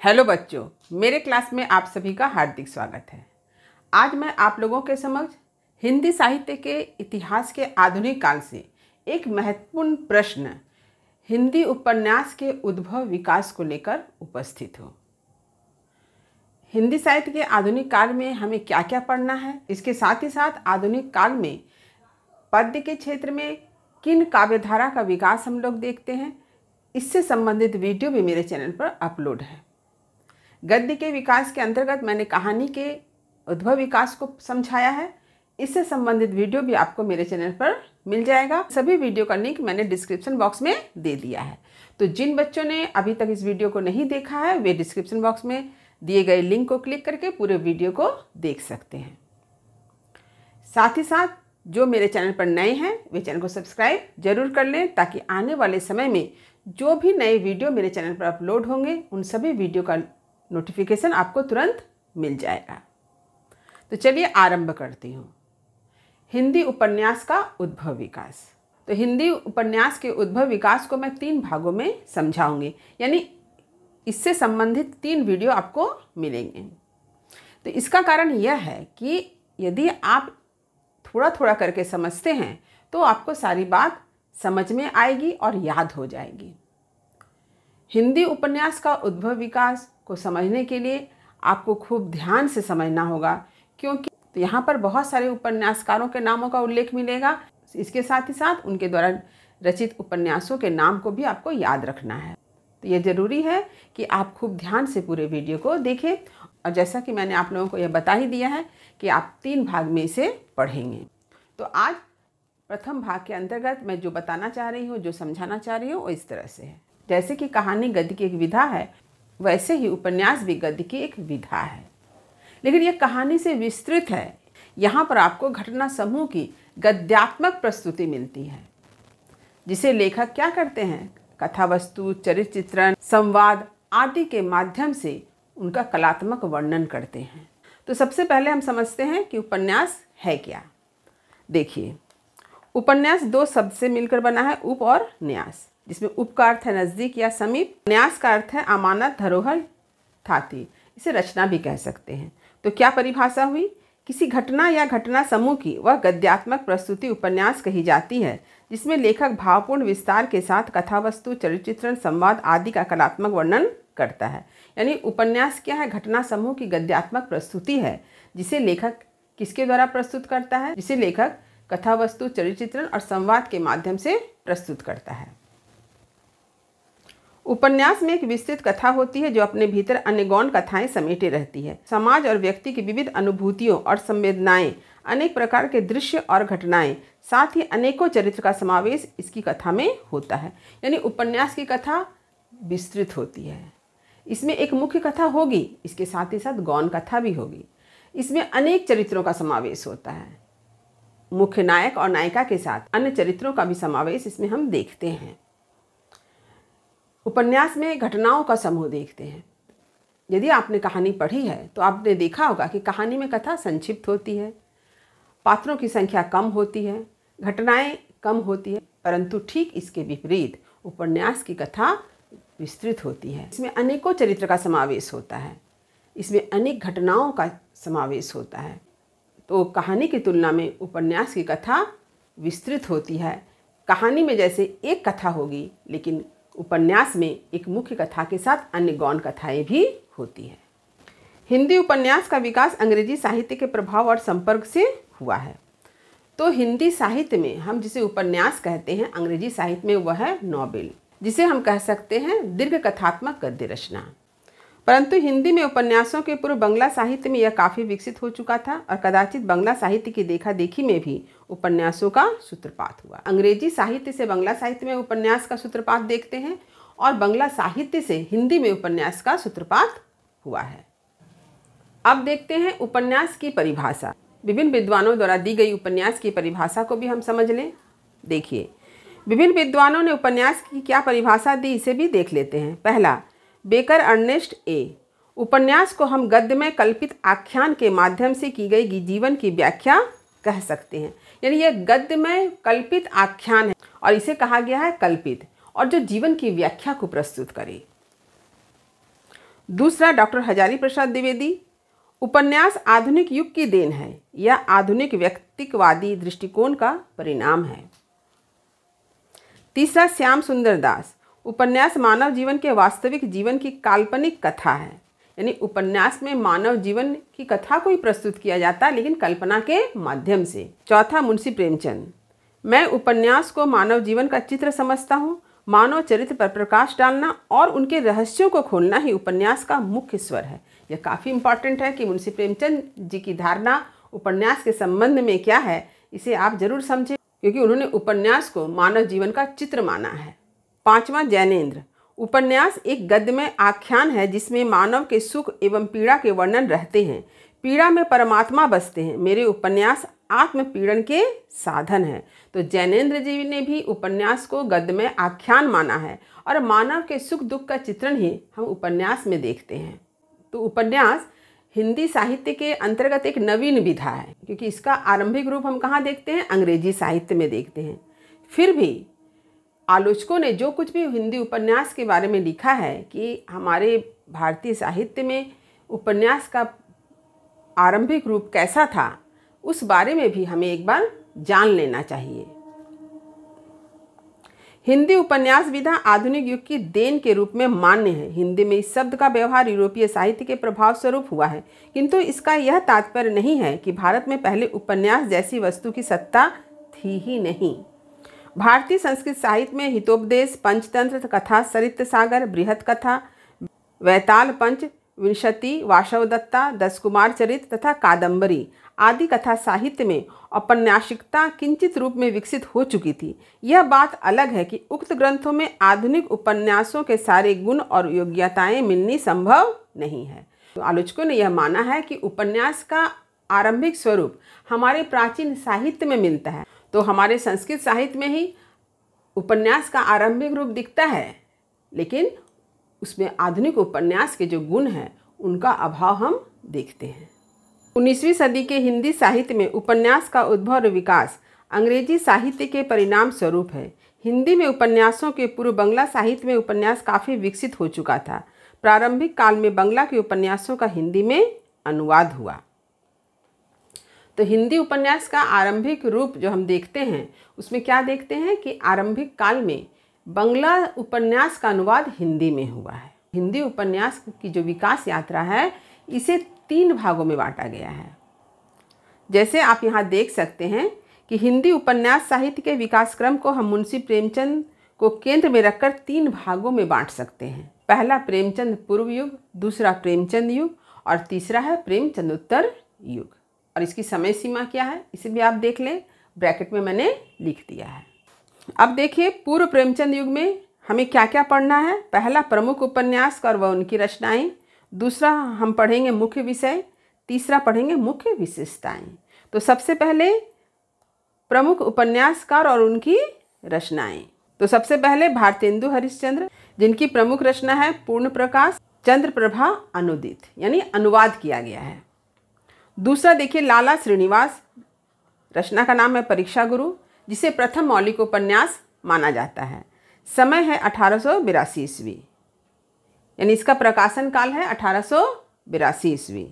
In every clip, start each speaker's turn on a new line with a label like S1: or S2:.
S1: Hello बच्चों, मेरे class में आप सभी का हार्दिक स्वागत है। आज मैं आप लोगों के समक्ष हिंदी साहित्य के इतिहास के आधुनिक काल से एक महत्वपूर्ण प्रश्न हिंदी उपन्यास के उद्भव विकास को लेकर उपस्थित हूँ। हिंदी साहित्य के आधुनिक काल में हमें क्या क्या पढ़ना है, इसके साथ ही साथ आधुनिक काल में पद्य के क्षेत्र में किन काव्यधारा का विकास हम लोग देखते हैं, इससे संबंधित वीडियो भी मेरे चैनल पर अपलोड है। गद्य के विकास के अंतर्गत मैंने कहानी के उद्भव विकास को समझाया है। इससे संबंधित वीडियो भी आपको मेरे चैनल पर मिल जाएगा। सभी वीडियो का लिंक मैंने डिस्क्रिप्शन बॉक्स में दे दिया है, तो जिन बच्चों ने अभी तक इस वीडियो को नहीं देखा है वे डिस्क्रिप्शन बॉक्स में दिए गए लिंक को क्लिक करके पूरे वीडियो को देख सकते हैं। साथ ही साथ जो मेरे चैनल पर नए हैं वे चैनल को सब्सक्राइब जरूर कर लें, ताकि आने वाले समय में जो भी नए वीडियो मेरे चैनल पर अपलोड होंगे उन सभी वीडियो का नोटिफिकेशन आपको तुरंत मिल जाएगा। तो चलिए आरंभ करती हूँ। हिंदी उपन्यास का उद्भव विकास। तो हिंदी उपन्यास के उद्भव विकास को मैं 3 भागों में समझाऊंगी, यानी इससे संबंधित 3 वीडियो आपको मिलेंगे। तो इसका कारण यह है कि यदि आप थोड़ा थोड़ा करके समझते हैं तो आपको सारी बात समझ में आएगी और याद हो जाएगी। हिंदी उपन्यास का उद्भव विकास को समझने के लिए आपको खूब ध्यान से समझना होगा, क्योंकि तो यहाँ पर बहुत सारे उपन्यासकारों के नामों का उल्लेख मिलेगा। इसके साथ ही साथ उनके द्वारा रचित उपन्यासों के नाम को भी आपको याद रखना है। तो ये ज़रूरी है कि आप खूब ध्यान से पूरे वीडियो को देखें, और जैसा कि मैंने आप लोगों को यह बता ही दिया है कि आप 3 भाग में इसे पढ़ेंगे। तो आज प्रथम भाग के अंतर्गत मैं जो बताना चाह रही हूँ, जो समझाना चाह रही हूँ, वो इस तरह से है। जैसे कि कहानी गद्य की एक विधा है, वैसे ही उपन्यास भी गद्य की एक विधा है, लेकिन यह कहानी से विस्तृत है। यहाँ पर आपको घटना समूह की गद्यात्मक प्रस्तुति मिलती है, जिसे लेखक क्या करते हैं, कथा वस्तु, चरित्र चित्रण, संवाद आदि के माध्यम से उनका कलात्मक वर्णन करते हैं। तो सबसे पहले हम समझते हैं कि उपन्यास है क्या। देखिए, उपन्यास 2 शब्द से मिलकर बना है, उप और न्यास, जिसमें उप का अर्थ है नज़दीक या समीप, न्यास का अर्थ है अमानत, धरोहर, थाती। इसे रचना भी कह सकते हैं। तो क्या परिभाषा हुई? किसी घटना या घटना समूह की वह गद्यात्मक प्रस्तुति उपन्यास कही जाती है, जिसमें लेखक भावपूर्ण विस्तार के साथ कथा वस्तु, चरित्र चित्रण, संवाद आदि का कलात्मक वर्णन करता है। यानी उपन्यास क्या है? घटना समूह की गद्यात्मक प्रस्तुति है, जिसे लेखक किसके द्वारा प्रस्तुत करता है? जिसे लेखक कथा वस्तु, चरित्र चित्रण और संवाद के माध्यम से प्रस्तुत करता है। उपन्यास में एक विस्तृत कथा होती है, जो अपने भीतर अन्य गौण कथाएं समेटे रहती है। समाज और व्यक्ति की विविध अनुभूतियों और संवेदनाएं, अनेक प्रकार के दृश्य और घटनाएं, साथ ही अनेकों चरित्र का समावेश इसकी कथा में होता है। यानी उपन्यास की कथा विस्तृत होती है। इसमें एक मुख्य कथा होगी, इसके साथ ही साथ गौण कथा भी होगी। इसमें अनेक चरित्रों का समावेश होता है। मुख्य नायक और नायिका के साथ अन्य चरित्रों का भी समावेश इसमें हम देखते हैं। उपन्यास में घटनाओं का समूह देखते हैं। यदि आपने कहानी पढ़ी है तो आपने देखा होगा कि कहानी में कथा संक्षिप्त होती है, पात्रों की संख्या कम होती है, घटनाएं कम होती है, परंतु ठीक इसके विपरीत उपन्यास की कथा विस्तृत होती है। इसमें अनेकों चरित्र का समावेश होता है, इसमें अनेक घटनाओं का समावेश होता है। तो कहानी की तुलना में उपन्यास की कथा विस्तृत होती है। कहानी में जैसे एक कथा होगी, लेकिन उपन्यास में एक मुख्य कथा के साथ अन्य गौण कथाएं भी होती है। हिंदी उपन्यास का विकास अंग्रेजी साहित्य के प्रभाव और संपर्क से हुआ है। तो हिंदी साहित्य में हम जिसे उपन्यास कहते हैं, अंग्रेजी साहित्य में वह है नॉवेल, जिसे हम कह सकते हैं दीर्घ कथात्मक गद्य रचना। परंतु हिंदी में उपन्यासों के पूर्व बंगला साहित्य में यह काफ़ी विकसित हो चुका था, और कदाचित बंगला साहित्य की देखा देखी में भी उपन्यासों का सूत्रपात हुआ। अंग्रेजी साहित्य से बंगला साहित्य में उपन्यास का सूत्रपात देखते हैं, और बंगला साहित्य से हिंदी में उपन्यास का सूत्रपात हुआ है। अब देखते हैं उपन्यास की परिभाषा। विभिन्न विद्वानों द्वारा दी गई उपन्यास की परिभाषा को भी हम समझ लें। देखिए, विभिन्न विद्वानों ने उपन्यास की क्या परिभाषा दी, इसे भी देख लेते हैं। पहला, बेकर अर्नेस्ट ए, उपन्यास को हम गद्य में कल्पित आख्यान के माध्यम से की गई जीवन की व्याख्या कह सकते हैं। यानी यह गद्य में कल्पित आख्यान है, और इसे कहा गया है कल्पित, और जो जीवन की व्याख्या को प्रस्तुत करे। दूसरा डॉक्टर हजारी प्रसाद द्विवेदी, उपन्यास आधुनिक युग की देन है या आधुनिक व्यक्तिवादी दृष्टिकोण का परिणाम है। तीसरा श्याम सुंदर दास, उपन्यास मानव जीवन के वास्तविक जीवन की काल्पनिक कथा है, यानी उपन्यास में मानव जीवन की कथा को ही प्रस्तुत किया जाता है लेकिन कल्पना के माध्यम से। चौथा मुंशी प्रेमचंद, मैं उपन्यास को मानव जीवन का चित्र समझता हूँ। मानव चरित्र पर प्रकाश डालना और उनके रहस्यों को खोलना ही उपन्यास का मुख्य स्वर है। यह काफ़ी इम्पॉर्टेंट है कि मुंशी प्रेमचंद जी की धारणा उपन्यास के संबंध में क्या है, इसे आप जरूर समझें, क्योंकि उन्होंने उपन्यास को मानव जीवन का चित्र माना है। पांचवा जैनेन्द्र, उपन्यास एक गद्यमय आख्यान है जिसमें मानव के सुख एवं पीड़ा के वर्णन रहते हैं। पीड़ा में परमात्मा बसते हैं। मेरे उपन्यास आत्मपीड़न के साधन हैं। तो जैनेन्द्र जी ने भी उपन्यास को गद्यमय आख्यान माना है और मानव के सुख दुख का चित्रण ही हम उपन्यास में देखते हैं। तो उपन्यास हिंदी साहित्य के अंतर्गत एक नवीन विधा है, क्योंकि इसका आरंभिक रूप हम कहाँ देखते हैं, अंग्रेजी साहित्य में देखते हैं। फिर भी आलोचकों ने जो कुछ भी हिंदी उपन्यास के बारे में लिखा है कि हमारे भारतीय साहित्य में उपन्यास का आरंभिक रूप कैसा था, उस बारे में भी हमें एक बार जान लेना चाहिए। हिंदी उपन्यास विधा आधुनिक युग की देन के रूप में मान्य है। हिंदी में इस शब्द का व्यवहार यूरोपीय साहित्य के प्रभाव स्वरूप हुआ है, किंतु इसका यह तात्पर्य नहीं है कि भारत में पहले उपन्यास जैसी वस्तु की सत्ता थी ही नहीं। भारतीय संस्कृत साहित्य में हितोपदेश, पंचतंत्र, कथा, सरित सागर, बृहत कथा, वैताल पंच, विंशति, वासवदत्ता, 10 कुमार चरित तथा कादम्बरी आदि कथा साहित्य में औपन्यासिकता किंचित रूप में विकसित हो चुकी थी। यह बात अलग है कि उक्त ग्रंथों में आधुनिक उपन्यासों के सारे गुण और योग्यताएं मिलनी संभव नहीं है। तो आलोचकों ने यह माना है कि उपन्यास का आरंभिक स्वरूप हमारे प्राचीन साहित्य में मिलता है। तो हमारे संस्कृत साहित्य में ही उपन्यास का आरंभिक रूप दिखता है, लेकिन उसमें आधुनिक उपन्यास के जो गुण हैं उनका अभाव हम देखते हैं। 19वीं सदी के हिंदी साहित्य में उपन्यास का उद्भव और विकास अंग्रेजी साहित्य के परिणाम स्वरूप है। हिंदी में उपन्यासों के पूर्व बंगला साहित्य में उपन्यास काफ़ी विकसित हो चुका था। प्रारंभिक काल में बंगला के उपन्यासों का हिंदी में अनुवाद हुआ। तो हिंदी उपन्यास का आरंभिक रूप जो हम देखते हैं उसमें क्या देखते हैं कि आरंभिक काल में बंगला उपन्यास का अनुवाद हिंदी में हुआ है। हिंदी उपन्यास की जो विकास यात्रा है इसे 3 भागों में बांटा गया है। जैसे आप यहाँ देख सकते हैं कि हिंदी उपन्यास साहित्य के विकास क्रम को हम मुंशी प्रेमचंद को केंद्र में रखकर 3 भागों में बांट सकते हैं। पहला प्रेमचंद पूर्व युग, दूसरा प्रेमचंद युग और तीसरा है प्रेमचंदोत्तर युग। और इसकी समय सीमा क्या है इसे भी आप देख लें, ब्रैकेट में मैंने लिख दिया है। अब देखिए पूर्व प्रेमचंद युग में हमें क्या क्या पढ़ना है। पहला प्रमुख उपन्यास और वह उनकी रचनाएं, दूसरा हम पढ़ेंगे मुख्य विषय, तीसरा पढ़ेंगे मुख्य विशेषताएं। तो सबसे पहले प्रमुख उपन्यासकार और उनकी रचनाएं। तो सबसे पहले भारतेंदु हरिश्चंद्र, जिनकी प्रमुख रचना है पूर्ण प्रकाश चंद्र प्रभा अनुदित, यानी अनुवाद किया गया है। दूसरा देखिए लाला श्रीनिवास, रचना का नाम है परीक्षा गुरु, जिसे प्रथम मौलिक उपन्यास माना जाता है। समय है 1882 ईस्वी, यानी इसका प्रकाशन काल है 1882 ईस्वी।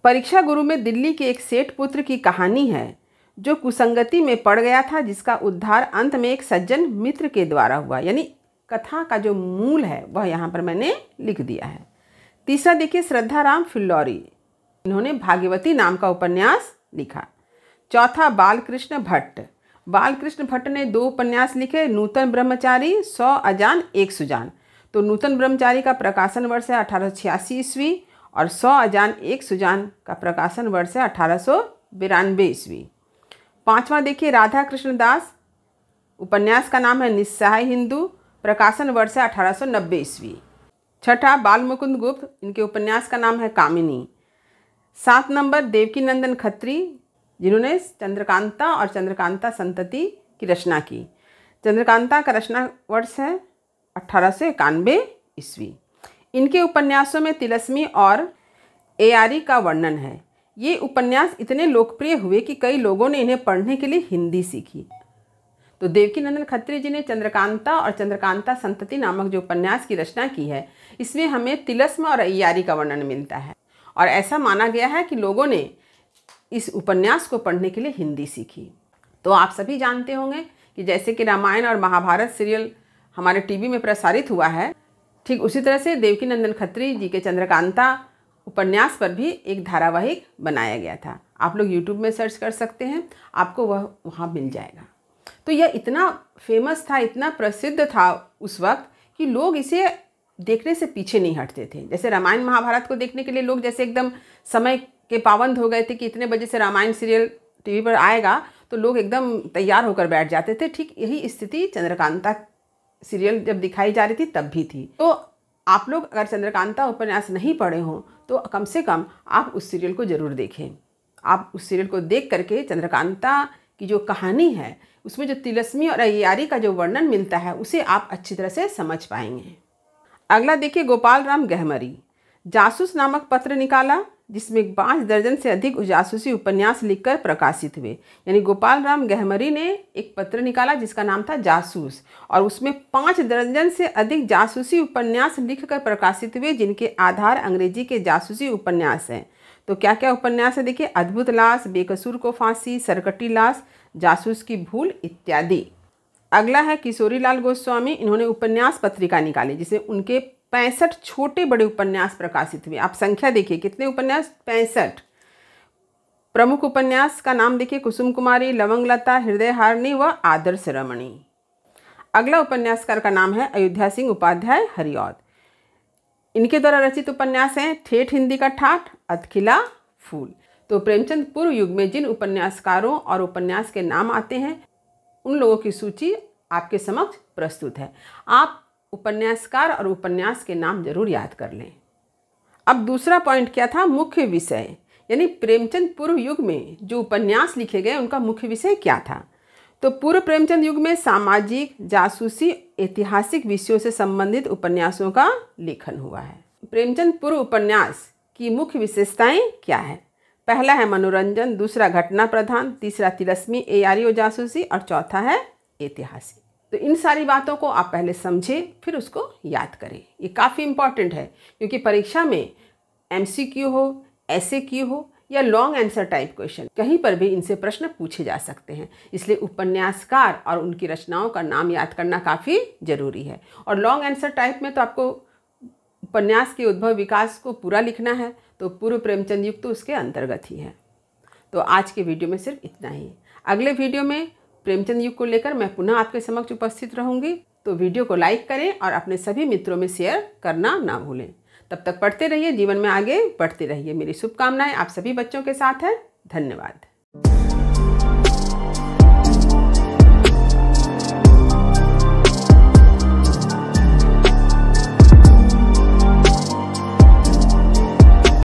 S1: परीक्षा गुरु में दिल्ली के एक सेठ पुत्र की कहानी है जो कुसंगति में पड़ गया था, जिसका उद्धार अंत में एक सज्जन मित्र के द्वारा हुआ। यानी कथा का जो मूल है वह यहाँ पर मैंने लिख दिया है। तीसरा देखिए श्रद्धाराम फिल्लौरी, इन्होंने भाग्यवती नाम का उपन्यास लिखा। चौथा बालकृष्ण भट्ट, बालकृष्ण भट्ट ने 2 उपन्यास लिखे, नूतन ब्रह्मचारी, 100 अजान 1 सुजान। तो नूतन ब्रह्मचारी का प्रकाशन वर्ष है 1886 ईस्वी और 100 अजान 1 सुजान का प्रकाशन वर्ष है 1892 ईस्वी। पांचवा देखिए राधा कृष्ण दास, उपन्यास का नाम है निस्सहाय हिंदू, प्रकाशन वर्ष है 1890 ईस्वी। छठा बाल मुकुंद गुप्त, इनके उपन्यास का नाम है कामिनी। 7 नंबर देवकी नंदन खत्री, जिन्होंने चंद्रकांता और चंद्रकांता संतति की रचना की। चंद्रकांता का रचना वर्ष है 1891 ईस्वी। इनके उपन्यासों में तिलस्मी और एआरी का वर्णन है। ये उपन्यास इतने लोकप्रिय हुए कि कई लोगों ने इन्हें पढ़ने के लिए हिंदी सीखी। तो देवकीनंदन खत्री जी ने चंद्रकांता और चंद्रकांता संतति नामक जो उपन्यास की रचना की है, इसमें हमें तिलस्म और अय्यारी का वर्णन मिलता है। और ऐसा माना गया है कि लोगों ने इस उपन्यास को पढ़ने के लिए हिंदी सीखी। तो आप सभी जानते होंगे कि जैसे कि रामायण और महाभारत सीरियल हमारे टीवी में प्रसारित हुआ है, ठीक उसी तरह से देवकीनंदन खत्री जी के चंद्रकांता उपन्यास पर भी एक धारावाहिक बनाया गया था। आप लोग यूट्यूब में सर्च कर सकते हैं, आपको वह वहाँ मिल जाएगा। तो यह इतना फेमस था, इतना प्रसिद्ध था उस वक्त कि लोग इसे देखने से पीछे नहीं हटते थे। जैसे रामायण महाभारत को देखने के लिए लोग जैसे एकदम समय के पाबंद हो गए थे कि इतने बजे से रामायण सीरियल टीवी पर आएगा, तो लोग एकदम तैयार होकर बैठ जाते थे। ठीक यही स्थिति चंद्रकांता सीरियल जब दिखाई जा रही थी तब भी थी। तो आप लोग अगर चंद्रकांता उपन्यास नहीं पढ़े हों तो कम से कम आप उस सीरियल को ज़रूर देखें। आप उस सीरियल को देख करके चंद्रकांता की जो कहानी है, उसमें जो तिलस्मी और अय्यारी का जो वर्णन मिलता है, उसे आप अच्छी तरह से समझ पाएंगे। अगला देखिए, गोपाल राम गहमरी जासूस नामक पत्र निकाला, जिसमें 5 दर्जन से अधिक जासूसी उपन्यास लिखकर प्रकाशित हुए। यानी गोपाल राम गहमरी ने एक पत्र निकाला जिसका नाम था जासूस, और उसमें 5 दर्जन से अधिक जासूसी उपन्यास लिखकर प्रकाशित हुए, जिनके आधार अंग्रेजी के जासूसी उपन्यास हैं। तो क्या क्या उपन्यास है देखिए, अद्भुत लाश, बेकसूर को फांसी, सरकटी लाश, जासूस की भूल इत्यादि। अगला है किशोरीलाल गोस्वामी। इन्होंने उपन्यास पत्रिका निकाली जिसमें उनके 65 छोटे बड़े उपन्यास प्रकाशित हुए। आप संख्या देखिए कितने उपन्यास, 65। प्रमुख उपन्यास का नाम देखिए, कुसुम कुमारी, लवंगलता, हृदय हारिणी व आदर्श रमणी। अगला उपन्यासकार का नाम है अयोध्या सिंह उपाध्याय हरिऔध। इनके द्वारा रचित उपन्यास हैं ठेठ हिंदी का ठाठ, अधखिला फूल। तो प्रेमचंद पूर्व युग में जिन उपन्यासकारों और उपन्यास के नाम आते हैं, उन लोगों की सूची आपके समक्ष प्रस्तुत है। आप उपन्यासकार और उपन्यास के नाम जरूर याद कर लें। अब दूसरा पॉइंट क्या था, मुख्य विषय, यानी प्रेमचंद पूर्व युग में जो उपन्यास लिखे गए उनका मुख्य विषय क्या था। तो पूर्व प्रेमचंद युग में सामाजिक, जासूसी, ऐतिहासिक विषयों से संबंधित उपन्यासों का लेखन हुआ है। प्रेमचंद पूर्व उपन्यास की मुख्य विशेषताएं क्या है? पहला है मनोरंजन, दूसरा घटना प्रधान, तीसरा तिलस्मी, अय्यारी और जासूसी, और चौथा है ऐतिहासिक। तो इन सारी बातों को आप पहले समझें, फिर उसको याद करें। ये काफ़ी इम्पॉर्टेंट है क्योंकि परीक्षा में MCQ हो, SAQ हो या लॉन्ग आंसर टाइप क्वेश्चन, कहीं पर भी इनसे प्रश्न पूछे जा सकते हैं। इसलिए उपन्यासकार और उनकी रचनाओं का नाम याद करना काफ़ी ज़रूरी है। और लॉन्ग आंसर टाइप में तो आपको उपन्यास के उद्भव विकास को पूरा लिखना है, तो पूर्व प्रेमचंद युग तो उसके अंतर्गत ही है। तो आज के वीडियो में सिर्फ इतना ही। अगले वीडियो में प्रेमचंद युग को लेकर मैं पुनः आपके समक्ष उपस्थित रहूंगी। तो वीडियो को लाइक करें और अपने सभी मित्रों में शेयर करना ना भूलें। तब तक पढ़ते रहिए, जीवन में आगे बढ़ते रहिए। मेरी शुभकामनाएं आप सभी बच्चों के साथ है। धन्यवाद।